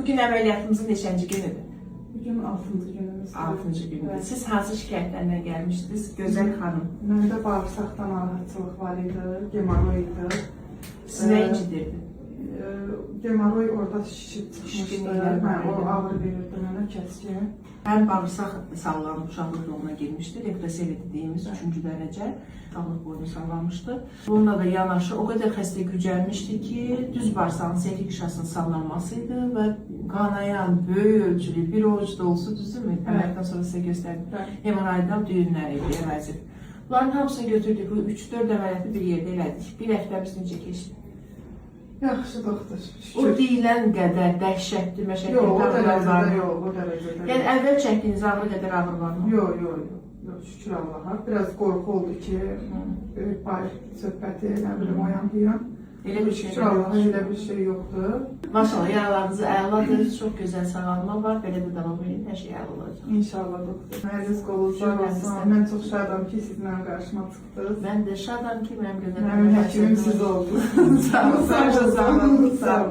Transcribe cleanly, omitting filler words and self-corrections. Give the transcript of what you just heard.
Bugün əməliyyatımızın neçənci günüdür? Bugün 6-cı günümüzdür. 6-cı gündür. Evet. Siz hansı şikayətlərlə gəlmişdiniz? Gözəl xanım. Məndə bağırsaqdan narahatçılıq var idi, gemoroy idi. Siz nə incidirdi? Gemoroy orada şişib çıxmışdı. Şişkinliklər var O idi. ağrı verirdi mənə kəskin. Həm bağırsaq sallanıb uşaqlıq yoluna girmişdi. Depresiyya dediyimiz 3-cü dərəcə uşaqlıq boyunu sallanmışdı. Bununla da yanaşı o qədər xəstə gücəlmişdi ki, düz bağırsağın sefrik qişasının sallanması idi və qanayan, böyük ölçülü bir ovuc dolusu, düzdürmü? Əməliyyatdan sonra sizə göstərdim. Hemoroidal düyünlər idi, əvəzib. Bunların hamısını götürdük. Bu 3-4 əməliyyatı bir yerdə elədik. Bir həftəmiz necə keçdi? Yaxşı doktor. O deyilən qədər dəhşətli, məşəqqətli Yox, o ağrılar dərəcədə var. yox, o dərəcədə. Yəni əvvəl çəkdiyiniz ağrı qədər ağrı varmı? Yox, yox, yox. Yox, şükür Allaha. Biraz qorxu oldu ki, bayır söhbəti, nə bilim, oyanmayıram. Elə bir şey Şükür Allaha, elə bir şey yoxdur. Maşallah, yaralarınız əladır, çox gözəl sağalma var. Belə də davam edin, hər şey əla olacaq. İnşallah doktor. Məziz qolunuzlar olsun. Mən çox şadam ki, siz mənim qarşıma çıxdınız. Mən də şadam ki, mənim gözəl Mənim həkimim siz oldunuz. Sağ olun, sağ olun, sağ olun.